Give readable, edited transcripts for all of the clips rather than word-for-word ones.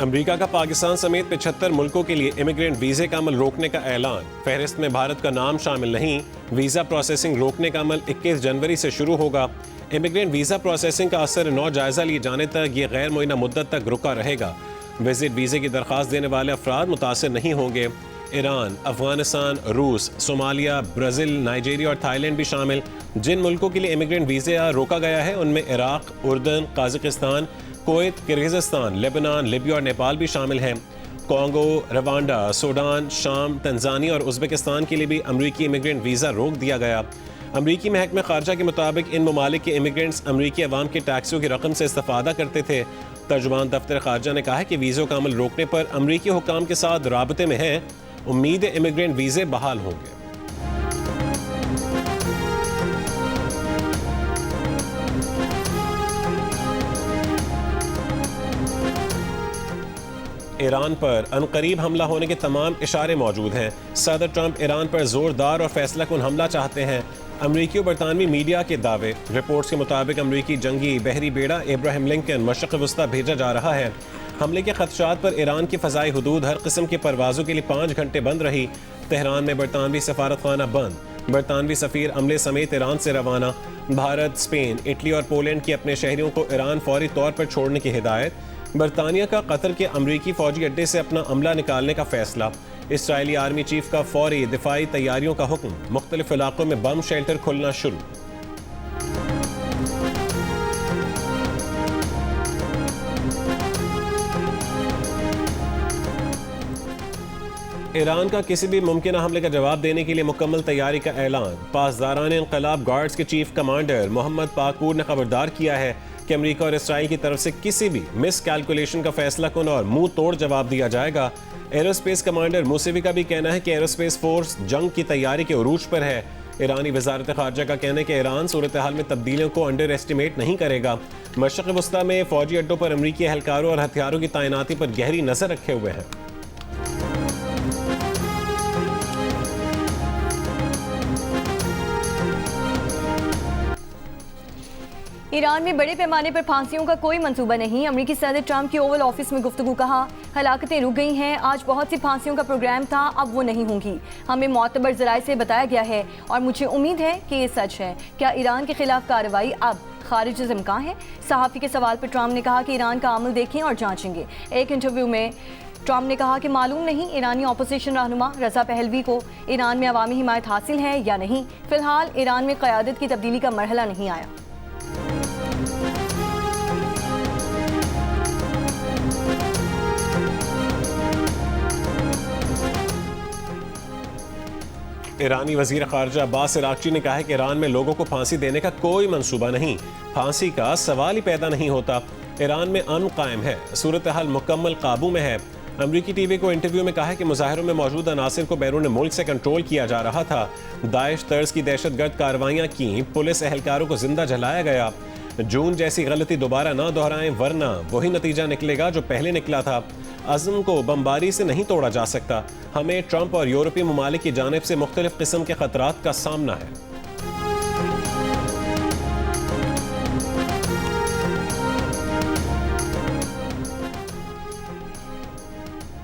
America का पाकिस्तान समेत 75 मुल्कों के लिए इमिग्रेंट वीजे का अमल रोकने का ऐलान। फहरिस्त में भारत का नाम शामिल नहीं। वीजा प्रोसेसिंग रोकने का अमल 21 जनवरी से शुरू होगा। इमिग्रेंट वीजा प्रोसेसिंग का असर 9 जायजा लिए जाने तक ये गैर मुअय्यना मुद्दत तक रुका रहेगा। विजिट वीजे की दरख्वास्त देने वाले अफराद मुतासर नहीं होंगे। ईरान, अफगानिस्तान, रूस, सोमालिया, ब्राज़ील, नाइजीरिया और थाईलैंड भी शामिल। जिन मुल्कों के लिए इमिग्रेंट वीज़ा रोका गया है उनमें इराक, उर्दन, Kazakhstan, Kuwait, Kyrgyzstan, Lebanon, Libya और नेपाल भी शामिल हैं। कोंगो, रवांडा, सूडान, शाम, तंजानिया और उज़्बेकिस्तान के लिए भी अमरीकी इमिग्रेंट वीज़ा रोक दिया गया। अमरीकी महकमे ख़ारजा के मुताबिक इन ममालिक के इमिग्रेंट्स अमरीकी अवाम के टैक्सों की रकम से इस्तेफ़ादा करते थे। तर्जुमान दफ्तर ख़ारजा ने कहा है कि वीज़ों का अमल रोकने पर अमरीकी हुक्काम के साथ राबते में है। उम्मीद है इमिग्रेंट वीज़े बहाल होंगे। ईरान पर अनकरीब हमला होने के तमाम इशारे मौजूद हैं। सदर ट्रंप ईरान पर जोरदार और फैसलाकुन हमला चाहते हैं। अमरीकी और बरतानवी मीडिया के दावे। रिपोर्ट्स के मुताबिक अमरीकी जंगी बहरी बेड़ा इब्राहिम लिंकन मशरक़ वस्ता भेजा जा रहा है। हमले के खदशात पर ईरान की फ़ज़ाई हुदूद हर किस्म की परवाज़ों के लिए 5 घंटे बंद रही। तेहरान में बरतानवी सफारतखाना बंद। बरतानवी सफ़ीर अमले समेत ईरान से रवाना। भारत, स्पेन, इटली और पोलैंड के अपने शहरियों को ईरान फौरी तौर पर छोड़ने की हिदायत। बरतानिया का कतर के अमरीकी फ़ौजी अड्डे से अपना अमला निकालने का फ़ैसला। इसराइली आर्मी चीफ का फौरी दिफाई तैयारियों का हुक्म। मुख्तलिफ इलाकों में बम शेल्टर खुलना शुरू। ईरान का किसी भी मुमकिन हमले का जवाब देने के लिए मुकम्मल तैयारी का ऐलान। पासदारान इनकलाब गार्ड्स के चीफ कमांडर मोहम्मद पाकूर ने खबरदार किया है कि अमेरिका और इसराइल की तरफ से किसी भी मिस कैलकुलेशन का फैसला कुन और मुंह तोड़ जवाब दिया जाएगा। एरोस्पेस कमांडर मूसेवी का भी कहना है कि एरोस्पेस फोर्स जंग की तैयारी के उरूज पर है। ईरानी वजारत खारजा का कहना है कि ईरान सूरत हाल में तब्दीलियों को अंडर एस्टिमेट नहीं करेगा। मशरक़ वस्ता में फौजी अड्डों पर अमरीकी एहलकारों और हथियारों की तैनाती पर गहरी नजर रखे हुए हैं। ईरान में बड़े पैमाने पर फांसियों का कोई मंसूबा नहीं। अमेरिकी सदर ट्रंप की ओवल ऑफिस में गुफ्तगू। कहा, हलाकतें रुक गई हैं। आज बहुत सी फांसियों का प्रोग्राम था, अब वो नहीं होंगी। हमें मोतबर ज़राए से बताया गया है और मुझे उम्मीद है कि ये सच है। क्या ईरान के खिलाफ कार्रवाई अब खारिज से इम्कान है? सहाफ़ी के सवाल पर ट्रंप ने कहा कि ईरान का अमल देखें और जाँचेंगे। एक इंटरव्यू में ट्रंप ने कहा कि मालूम नहीं ईरानी अपोजिशन रहनुमा रज़ा पहलवी को ईरान में अवामी हिमायत हासिल है या नहीं। फ़िलहाल ईरान में क़यादत की तब्दीली का मरहला नहीं आया। ईरानी वज़ीर ख़ारजा अब्बास इराक़ची ने कहा है कि ईरान में लोगों को फांसी देने का कोई मंसूबा नहीं। फांसी का सवाल ही पैदा नहीं होता। ईरान में अमन कायम है। सूरत हाल मुकम्मल काबू में है। अमरीकी टीवी को इंटरव्यू में कहा है कि मुजाहिरों में मौजूद अनासिर को बैरून मुल्क से कंट्रोल किया जा रहा था। दाइश तर्ज की दहशतगर्द कार्रवाइयाँ की। पुलिस एहलकारों को जिंदा जलाया गया। जून जैसी गलती दोबारा ना दोहराएं वरना वही नतीजा निकलेगा जो पहले निकला था। अज़्म को बमबारी से नहीं तोड़ा जा सकता। हमें ट्रंप और यूरोपीय ममालिक की जानिब से मुख्तलिफ किस्म के खतरात का सामना है।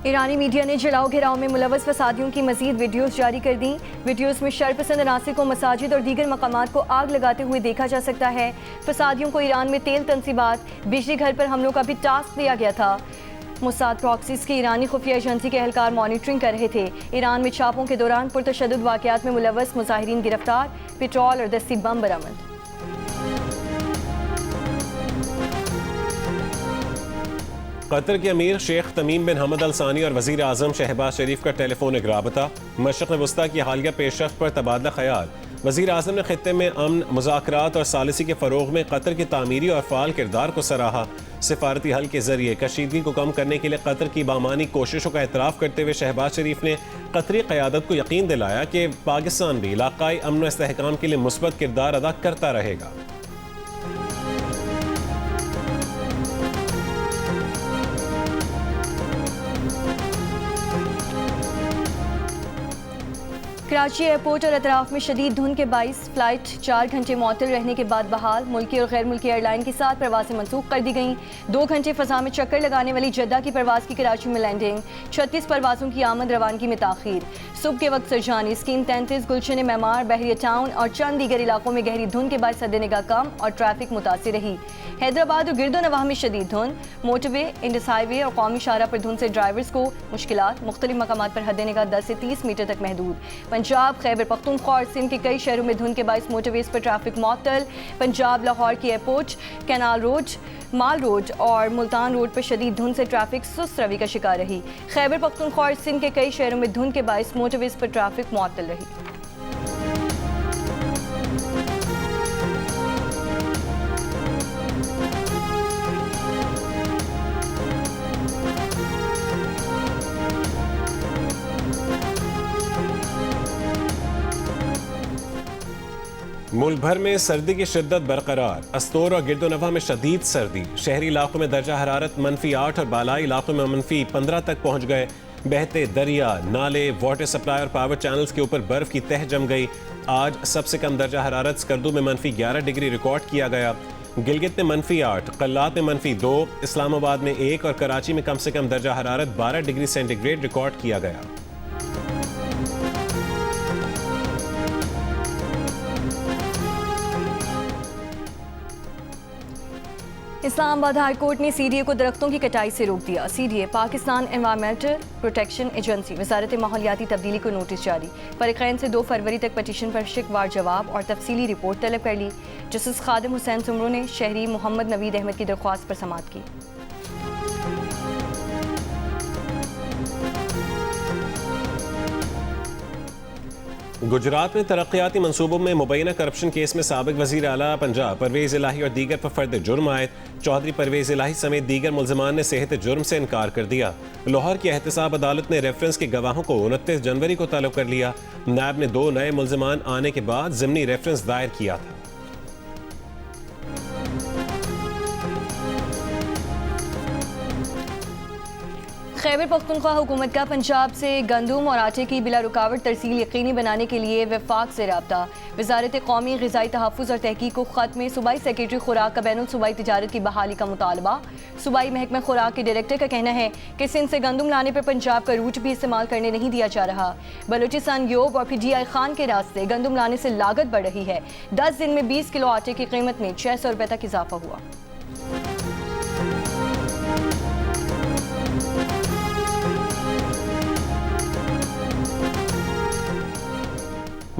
ईरानी मीडिया ने जलाओ घिराव में मुलव्वस फसादियों की मजीद वीडियोस जारी कर दी। वीडियोस में शरपसंद अनासिर को मसाजिद और दीगर मकामात को आग लगाते हुए देखा जा सकता है। फसादियों को ईरान में तेल तनसीबात, बिजली घर पर हमलों का भी टास्क दिया गया था। मुसाद प्रॉक्सीज की ईरानी खुफिया एजेंसी के एहलकार मॉनिटरिंग कर रहे थे। ईरान में छापों के दौरान पुरतशद्दुद वाक़यात में मुलव्वस मुजाहिरीन गिरफ्तार। पेट्रोल और दस्ती बम बरामद। कतर के अमीर शेख तमीम बिन हमद अल सानी और वज़ीर आज़म शहबाज शरीफ का टेलीफोनिक राबता। मशरक़ वस्ता की हालिया पेशरफ्त पर तबादला ख्याल। वज़ीर आज़म ने खित्ते में अमन, मुज़ाकरात और सालिसी के फ़रोग़ में कतर के तामीरी और फ़ाल किरदार को सराहा। सिफारती हल के ज़रिए कशीदगी को कम करने के लिए कतर की बामानी कोशिशों का एतराफ़ करते हुए शहबाज शरीफ ने कतरी क़यादत को यकीन दिलाया कि पाकिस्तान भी इलाक़ाई अमन व इस्तेहकाम के लिए मुस्बत किरदार अदा करता रहेगा। कराची एयरपोर्ट और अतराफ में शदीद धुंध के बाइस फ्लाइट 4 घंटे मअतल रहने के बाद बहाल। मुल्की और गैर मुल्की एयरलाइन की 7 परवासें मनसूख कर दी गईं। 2 घंटे फ़ज़ा में चक्कर लगाने वाली जद्दा की परवाज़ की कराची में लैंडिंग। 36 परवाज़ों की आमद रवानगी में ताख़ीर। सुबह के वक्त सरजानी स्कीम 33 गुलशन मेमार बहरिया टाउन और चंद दीगर इलाकों में गहरी धुंध के बाद सदनिगाह कम और ट्रैफिक मुतासिर रही। हैदराबाद और गिरदो नवाह में शदीद धुंध। मोटरवे, इंडस हाईवे और कौमी शाहरा पर धुंध से ड्राइवर्स को मुश्किलात। मुख्तलिफ मकामात पर हद-ए-निगाह 10 से 30 मीटर तक महदूद। पंजाब, खैबर पख्तूनख्वा और सिंध के कई शहरों में धुंध के बायस मोटरवेज पर ट्रैफिक मुअत्तल। पंजाब लाहौर की एयरपोर्ट, कैनाल रोड, माल रोड और मुल्तान रोड पर शदीद धुंध से ट्रैफिक सुस्त रवि का शिकार रही। खैबर पख्तूनख्वा और सिंध के कई शहरों में धुंध के बायस मोटरवेज पर ट्रैफिक मुअत्तल रही। मुल्क भर में सर्दी की शिद्दत बरकरार। अस्तोर और गिरदोनवा में शदीद सर्दी। शहरी इलाकों में दर्जा हरारत -8 और बालाई इलाकों में -15 तक पहुंच गए। बहते दरिया, नाले, वाटर सप्लाई और पावर चैनल्स के ऊपर बर्फ की तह जम गई। आज सबसे कम दर्जा हरारत स्कर्दू में -11 डिग्री रिकॉर्ड किया गया। गिलगित में -8, कल्लात में -2, इस्लामाबाद में 1 और कराची में कम से कम दर्जा हरारत 12 डिग्री सेंटीग्रेड रिकॉर्ड किया गया। इस्लामाबाद हाई कोर्ट ने CDA को दरख्तों की कटाई से रोक दिया। CDA Pakistan environmental protection agency वजारत माहौलियाती तब्दीली को नोटिस जारी। फरीक़ैन से 2 फरवरी तक पटिशन पर शिकवार जवाब और तफसीली रिपोर्ट तलब कर ली। जस्टिस खादिम हुसैन सुमरो ने शहरी मोहम्मद नवीद अहमद की दरख्वास्त पर समाअत की। गुजरात में तरक्याती मंसूबों में मुबैना करप्शन केस में साबिक वज़ीर आला पंजाब परवेज़ इलाही और दीगर पर फर्द जुर्म आयद। चौधरी परवेज़ इलाही समेत दीगर मुल्ज़िमान ने सेहत जुर्म से इनकार कर दिया। लाहौर की एहतसाब अदालत ने रेफरेंस के गवाहों को 29 जनवरी को तलब कर लिया। नायब ने 2 नए मुल्ज़िमान आने के बाद ज़िमनी रेफरेंस दायर किया था। खैबर पख्तूनख्वा हुकूमत का पंजाब से गंदम और आटे की बिला रुकावट तरसील यकीनी बनाने के लिए वफाक से रब्ता। वजारत कौमी ग़िज़ाई तहफ़्फ़ुज़ और तहक़ीक़ को ख़त में सूबाई सेक्रेटरी खुराक का बैनुल सूबाई तिजारत की बहाली का मुतालबा। सूबाई महकमा खुराक के डायरेक्टर का कहना है कि सिंध से गंदम लाने पर पंजाब का रूट भी इस्तेमाल करने नहीं दिया जा रहा। बलूचिस्तान योब और फिर DI खान के रास्ते गंदम लाने से लागत बढ़ रही है। 10 दिन में 20 किलो आटे की कीमत में 600 रुपये तक इजाफा हुआ।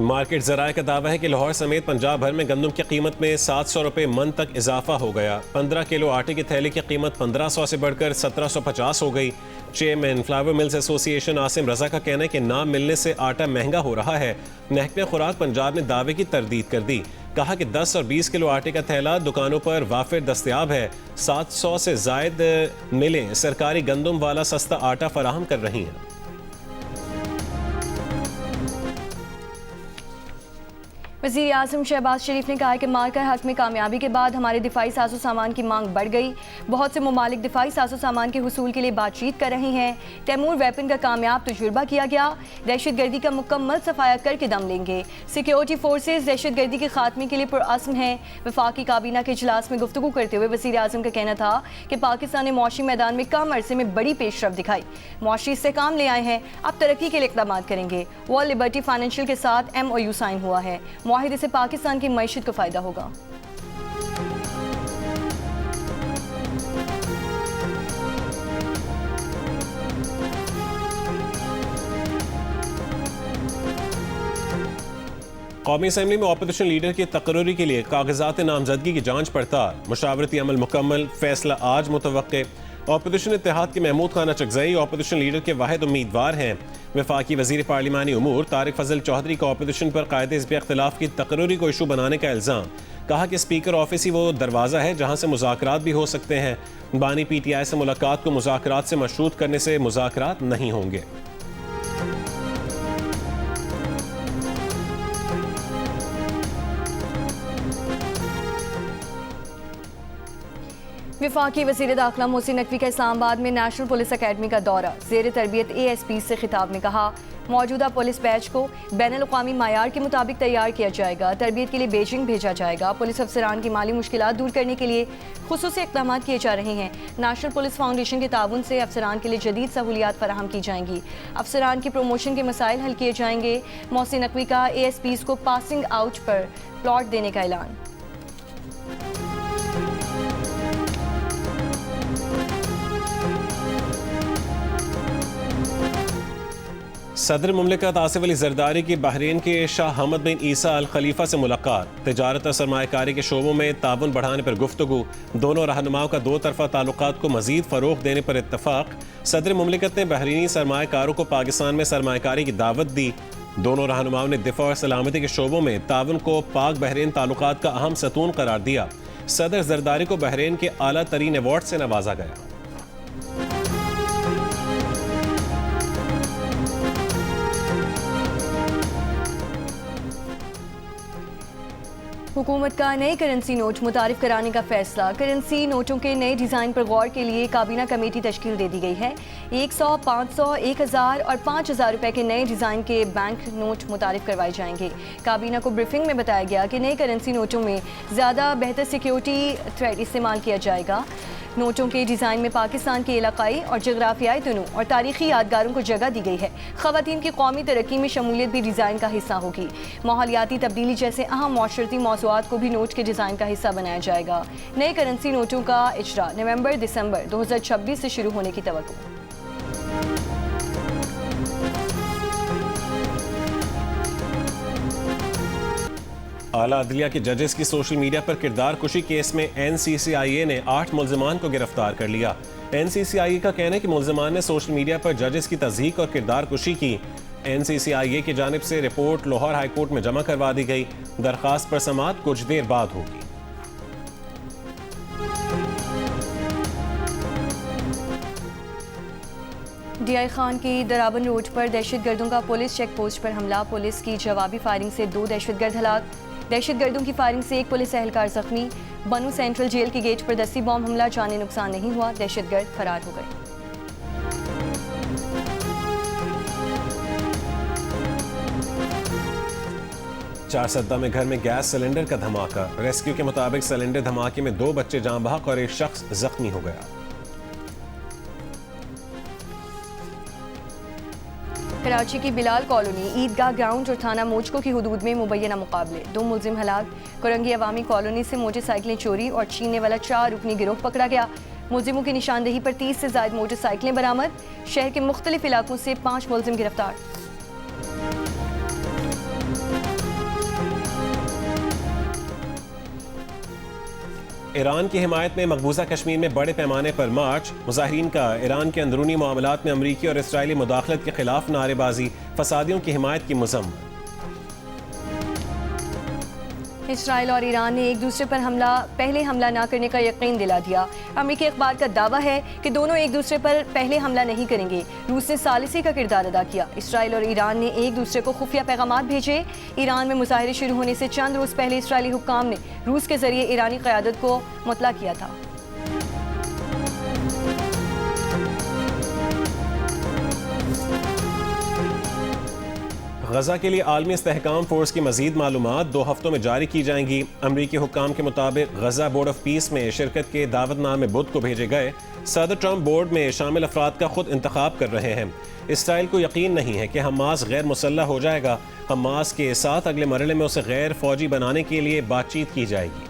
मार्केट ज़राए का दावा है कि लाहौर समेत पंजाब भर में गंदम की कीमत में 700 रुपये मन तक इजाफा हो गया। 15 किलो आटे की थैली की कीमत 1500 से बढ़कर 1750 हो गई। Chairman flour mills association Asim Raza का कहना है कि ना मिलने से आटा महंगा हो रहा है। महकमा खुराक पंजाब ने दावे की तरदीद कर दी। कहा कि 10 और 20 किलो आटे का थैला दुकानों पर वाफिर दस्तयाब है। 700 से जायद मिलें सरकारी गंदम वाला सस्ता आटा फराहम कर रही हैं। वज़ीर आज़म शहबाज शरीफ ने कहा कि मार्कर हक में कामयाबी के बाद हमारे दिफाई साजो सामान की मांग बढ़ गई। बहुत से ममालिक दिफाई साजो सामान के हुसूल के लिए बातचीत कर रहे हैं। तैमूर वेपन का कामयाब तजुर्बा किया गया। दहशत गर्दी का मुकम्मल सफाया करके दम लेंगे। सिक्योरिटी फोर्सेज दहशत गर्दी के खात्मे के लिए पुरअज़्म हैं। वफाकी काबीना के इजलास में गुफ्तगू करते हुए वज़ीर आज़म का कहना था कि पाकिस्तान ने मुआशी मैदान में कम अरसे में बड़ी पेशरफ दिखाई। मुआशी इस्तेहकाम ले आए हैं, अब तरक्की के लिए इक़दाम करेंगे। वर्ल्ड लिबर्टी फाइनेंशियल के साथ MOU साइन हुआ है। मुआहिदे से पाकिस्तान की मईशत को फायदा होगा। कौमी असम्बली में अपोजिशन लीडर की तकर्री के लिए कागजात नामजदगी की जांच पड़ताल। मुशावरती अमल मुकम्मल, फैसला आज मुतवक्के। अपोजिशन इत्तेहाद के महमूद खान अचकज़ई अपोजिशन लीडर के वाहिद उम्मीदवार हैं। वफाकी वज़ीर पार्लिमानी उमूर तारिक फजल चौधरी का अपोजिशन पर कायदे हिज़्ब इख्तिलाफ की तकर्री को इशू बनाने का इल्ज़ाम। कहा कि स्पीकर ऑफिस ही वो दरवाज़ा है जहाँ से मुज़ाकरात भी हो सकते हैं। बानी PTI से मुलाकात को मुज़ाकरात से मशरूत करने से मुज़ाकरात नहीं होंगे। वफाकी वज़ीर दाखिला मोहसिन नकवी का इस्लामाबाद में नेशनल पुलिस अकेडमी का दौरा। ज़ेर तरबियत ASP से खिताब में कहा मौजूदा पुलिस बैच को बैनुल-अक़वामी मायार के मुताबिक तैयार किया जाएगा। तरबियत के लिए बीजिंग भेजा जाएगा। पुलिस अफसरान की माली मुश्किलात दूर करने के लिए खुसूसी इक़दाम किए जा रहे हैं। नेशनल पुलिस फाउंडेशन के ताउन से अफसरान के लिए जदीद सहूलियात फराहम की जाएंगी। अफसरान की प्रमोशन के मसाइल हल किए जाएंगे। मोहसिन नकवी का ASPs को पासिंग आउट पर प्लॉट देने का ऐलान। सदर मुमलिकत आसिफ अली जरदारी की बहरीन के शाह हमद बिन ईसा अल खलीफा से मुलाकात। तिजारत और सरमायाकारी के शोबों में ताउन बढ़ाने पर गुफ्तगू। दोनों रहनुमाओं का दो तरफा ताल्लुकात को मजीद फ़रोग़ देने पर इत्तफाक। सदर मुमलिकत ने बहरीनी सरमायाकारों को पाकिस्तान में सरमायाकारी की दावत दी। दोनों रहनुमाओं ने दिफा और सलामती के शोबों में ताउन को पाक बहरीन ताल्लुकात का अहम सतून करार दिया। सदर जरदारी को बहरीन के आला तरीन अवार्ड से नवाजा गया। हुकूमत का नए करेंसी नोट मुतारिफ कराने का फैसला। करेंसी नोटों के नए डिज़ाइन पर गौर के लिए काबीना कमेटी तश्कील दे दी गई है। 100, 500, 1000 और 5000 रुपए के नए डिज़ाइन के बैंक नोट मुतारिफ करवाए जाएंगे। काबीना को ब्रीफिंग में बताया गया कि नए करेंसी नोटों में ज़्यादा बेहतर सिक्योरिटी थ्रेड इस्तेमाल किया जाएगा। नोटों के डिज़ाइन में पाकिस्तान के इलाकाई और जगराफियाई तनू और तारीखी यादगारों को जगह दी गई है। ख़वातीन की कौमी तरक्की में शमूलियत भी डिज़ाइन का हिस्सा होगी। माहौलियाती तब्दीली जैसे अहम माशरती मौज़ूआत को भी नोट के डिज़ाइन का हिस्सा बनाया जाएगा। नए करेंसी नोटों का इजरा नवंबर-दिसंबर 2026 से शुरू होने की तवक्को। आला अदलिया के जजेस की सोशल मीडिया पर किरदार कुशी केस में NCCIA ने 8 मुल्ज़िमान को गिरफ्तार कर लिया। NCCIA का कहना है कि मुल्ज़िमान ने सोशल मीडिया पर जजेस की तज़हीक और किरदार कुशी की। NCCIA की जानिब से रिपोर्ट लाहौर हाई कोर्ट में जमा करवा दी गई। दरख्वास्त पर समाअत कुछ देर बाद होगी। DI खान की दराबन रोड पर दहशतगर्दों का पुलिस चेक पोस्ट पर हमला। पुलिस की जवाबी फायरिंग से 2 दहशतगर्द हलाक। दहशतगर्दों की फायरिंग से 1 पुलिस एहलकार जख्मी। बनू सेंट्रल जेल के गेट पर दस्ती बॉम्ब हमला। जानी नुकसान नहीं हुआ। दहशतगर्द फरार हो गए। चारसद्दा में घर में गैस सिलेंडर का धमाका। रेस्क्यू के मुताबिक सिलेंडर धमाके में 2 बच्चे जान बहक और 1 शख्स जख्मी हो गया। कराची की बिलाल कॉलोनी, ईदगाह ग्राउंड और थाना मोजको की हुदूद में मुबैना मुकाबले। 2 मुल्जिम हलाक। कुरंगी अवामी कॉलोनी से मोटरसाइकिलें चोरी और छीनने वाला 4 रुकनी गिरोह पकड़ा गया। मुल्जिमों की निशानदेही पर 30 से ज़ायद मोटरसाइकिलें बरामद। शहर के मुख्तलिफ इलाकों से 5 मुल्जिम गिरफ्तार। ईरान की हिमायत में मकबूजा कश्मीर में बड़े पैमाने पर मार्च। मुजाहिरीन का ईरान के अंदरूनी मामलात में अमरीकी और इसराइली मुदाखलत के खिलाफ नारेबाजी। फसादियों की हिमायत की मज़म्मत। इसराइल और ईरान ने एक दूसरे पर पहले हमला न करने का यकीन दिला दिया। अमेरिकी अखबार का दावा है कि दोनों एक दूसरे पर पहले हमला नहीं करेंगे। रूस ने सालिसी का किरदार अदा किया। इसराइल और ईरान ने एक दूसरे को खुफिया पैगामात भेजे। ईरान में मुजाहिरे शुरू होने से चंद रोज़ पहले इसराइली हुक्काम ने रूस के जरिए ईरानी क़यादत को मुतला किया था। गजा के लिए आलमी इस्तेहकाम फोर्स की मजीद मालूमात 2 हफ्तों में जारी की जाएंगी। अमरीकी हुक्काम के मुताबिक गजा बोर्ड ऑफ पीस में शिरकत के दावतनामे बुध को भेजे गए। सदर ट्रंप बोर्ड में शामिल अफराद का खुद इंतखाब कर रहे हैं। इसराइल को यकीन नहीं है कि हमास गैर मुसल्लह हो जाएगा। हमास के साथ अगले मरहले में उसे गैर फौजी बनाने के लिए बातचीत की जाएगी।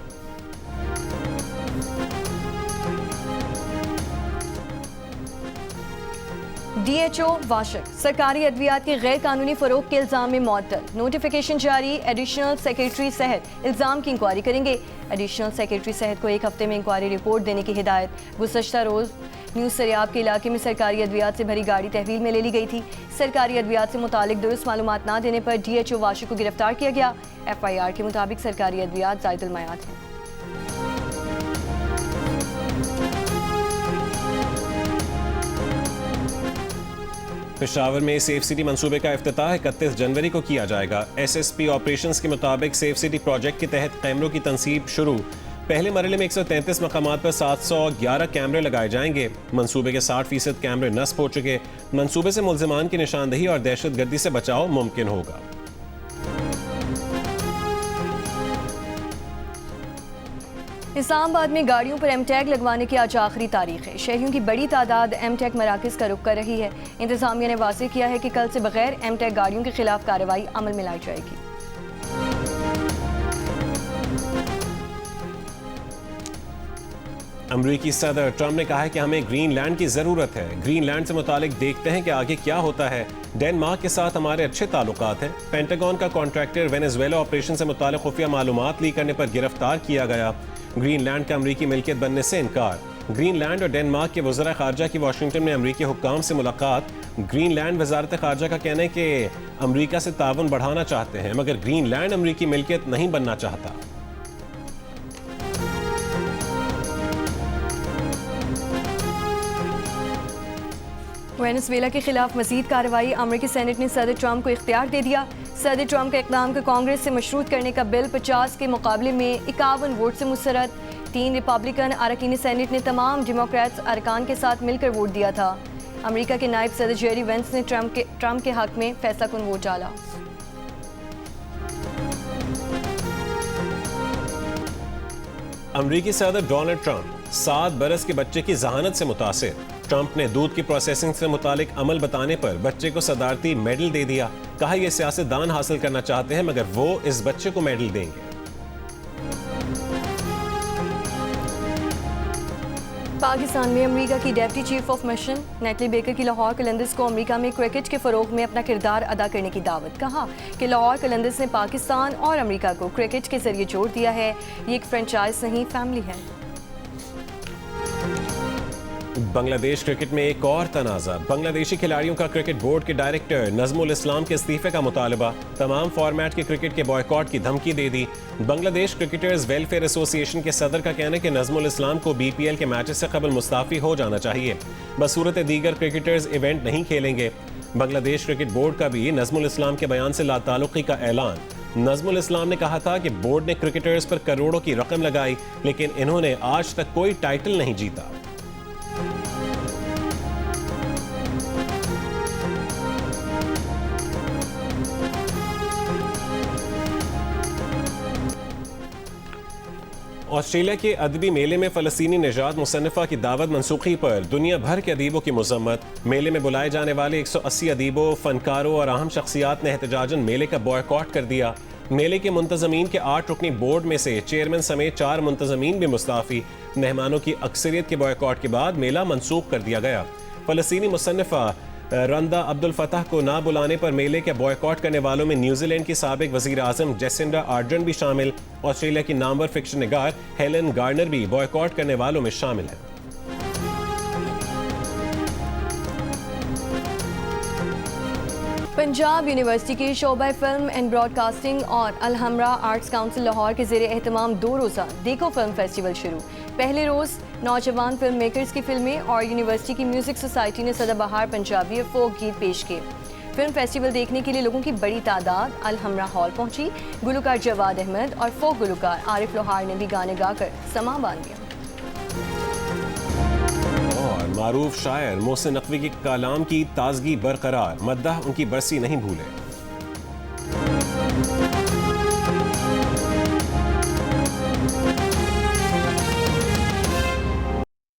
DHO वाशक सरकारी अद्वियात के गैर कानूनी फरोग के इल्ज़ाम में मुअत्तल। नोटिफिकेशन जारी। एडिशनल सेक्रेटरी सेहत इल्ज़ाम की इंक्वायरी करेंगे। एडिशनल सेक्रेटरी सेहत को 1 हफ्ते में इंक्वायरी रिपोर्ट देने की हिदायत। गुज़श्ता रोज़ न्यूज़ सरियाब के इलाके में सरकारी अद्वियात से भरी गाड़ी तहवील में ले ली गई थी। सरकारी अद्वियात से मुतालिक दुरुस्त मालूमात न देने पर DHO वाशक को गिरफ्तार किया गया। FIR के मुताबिक सरकारी अद्वियात ज़ायदुल मयात हैं। पेशावर में सेफ सिटी मंसूबे का इफ्तिताह 31 जनवरी को किया जाएगा। SSP ऑपरेशंस के मुताबिक सेफ सिटी प्रोजेक्ट के तहत कैमरों की तनसीब शुरू। पहले मरहले में 133 मकामात पर 711 कैमरे लगाए जाएंगे। मंसूबे के 60% कैमरे नस्ब हो चुके। मंसूबे से मुल्जिमान की निशानदही और दहशतगर्दी से बचाव मुमकिन होगा। इस्लामाबाद में गाड़ियों पर एम टैग लगवाने की आज आखिरी तारीख है। शहरियों की बड़ी तादाद एम टैग मराकज़ का रुख कर रही है। इंतजामिया ने वाज़ेह किया है कि कल से बगैर एम टैग गाड़ियों के खिलाफ कार्रवाई अमल में लाई जाएगी। अमरीकी सदर ट्रंप ने कहा है कि हमें ग्रीनलैंड की जरूरत है। ग्रीनलैंड से मुतालिक देखते हैं कि आगे क्या होता है। डेनमार्क के साथ हमारे अच्छे ताल्लुकात हैं। पेंटागन का कॉन्ट्रैक्टर वेनेजुएला ऑपरेशन से मुतालिक खुफिया मालूमात लीक करने पर गिरफ्तार किया गया। ग्रीनलैंड का अमरीकी मिल्कियत बनने से इनकार। ग्रीनलैंड और डेनमार्क के वज़रा ख़ारजा की वाशिंगटन में अमरीकी हुक्काम से मुलाकात। ग्रीनलैंड वज़ारत ख़ारजा का कहना है कि अमरीका से ताउन बढ़ाना चाहते हैं, मगर ग्रीनलैंड अमरीकी मिल्कियत नहीं बनना चाहता। वेनेजुएला के खिलाफ मजीद कार्रवाई। अमरीकी सेनेट ने सदर ट्रंप को इख्तियार दे दिया। सदर ट्रंप का इक़दाम को कांग्रेस से मशरूत करने का बिल 50 के मुकाबले में 51 वोट से मुस्तरद। 3 रिपब्लिकन अरकान सेनेट ने तमाम डेमोक्रेट्स अरकान के साथ मिलकर वोट दिया था। अमरीका के नायब सदर जेरी वेंस ने ट्रंप के हक में फैसला कुन वोट डाला। अमरीकी सदर डोनाल्ड ट्रंप 7 बरस के बच्चे की जहानत से मुतासिर। ट्रंप ने दूध की प्रोसेसिंग से मुतालिक अमल बताने पर बच्चे को सदारती मेडल दे दिया। कहा यह सियासतदान हासिल करना चाहते हैं, मगर वो इस बच्चे को मेडल देंगे। पाकिस्तान में अमेरिका की deputy chief of mission neatly baker की लाहौर कलंदर्स को अमेरिका में क्रिकेट के फ़रोग में अपना किरदार अदा करने की दावत। कहा कि लाहौर कलंदर्स ने पाकिस्तान और अमेरिका को क्रिकेट के जरिए जोड़ दिया है। ये एक फ्रेंचाइज नहीं, फैमिली है। बांग्लादेश क्रिकेट में एक और तनाज़ा। बांग्लादेशी खिलाड़ियों का क्रिकेट बोर्ड के डायरेक्टर नजमुल इस्लाम के इस्तीफे का मुतालबा। तमाम फॉर्मेट के क्रिकेट के बॉयकॉट की धमकी दे दी। बांग्लादेश क्रिकेटर्स वेलफेयर एसोसिएशन के सदर का कहना है कि नजमुल इस्लाम को BPL के मैचेस से कबल मुस्ताफ़ी हो जाना चाहिए। बसूरत दीगर क्रिकेटर्स इवेंट नहीं खेलेंगे। बांग्लादेश क्रिकेट बोर्ड का भी नजमुल इस्लाम के बयान से लाताल्लुक़ी का ऐलान। नजमुल इस्लाम ने कहा था कि बोर्ड ने क्रिकेटर्स पर करोड़ों की रकम लगाई, लेकिन इन्होंने आज तक कोई टाइटल नहीं जीता। ऑस्ट्रेलिया के अदबी मेले में फ़लस्तीनी निजात मुसन्निफ़ा की दावत मनसूखी पर दुनिया भर के अदीबों की मज़म्मत। मेले में बुलाए जाने वाले 180 अदीबों, फ़नकारों और अहम शख्सियात ने एहतजाजन मेले का बॉयकॉट कर दिया। मेले के मुंतज़मीन के 8 रुकनी बोर्ड में से चेयरमैन समेत 4 मुंतज़मीन भी मुस्ताफ़ी। मेहमानों की अक्सरियत के बॉयकॉट के बाद मेला मनसूख कर दिया गया। फ़लस्तीनी मुसन्निफ़ा रंदा अब्दुल फतह को ना बुलाने पर मेले के बॉयकॉट करने वालों में न्यूजीलैंड की साबिक वज़ीर आज़म जेसिंडा आर्डर्न भी शामिल। ऑस्ट्रेलिया की नामवर फिक्शन निगार हेलन गार्नर भी बॉयकॉट करने वालों में शामिल है। पंजाब यूनिवर्सिटी के शोबा फिल्म एंड ब्रॉडकास्टिंग और अलहमरा आर्ट्स काउंसिल लाहौर के ज़ेरे एहतमाम 2 रोज़ा देखो फिल्म फेस्टिवल शुरू। पहले रोज़ नौजवान फिल्म मेकर्स की फिल्में और यूनिवर्सिटी की म्यूज़िक सोसाइटी ने सदाबहार पंजाबी और फोक गीत पेश किए। फिल्म फेस्टिवल देखने के लिए लोगों की बड़ी तादाद अलहमरा हॉल पहुंची। गुलकार जवाद अहमद और फोक गुलकार आरिफ लोहार ने भी गाने गाकर समा बांध दिया। और मारूफ शायर मोहसिन नकवी के कलाम की ताजगी बरकरार, मद्दाह उनकी बरसी नहीं भूले।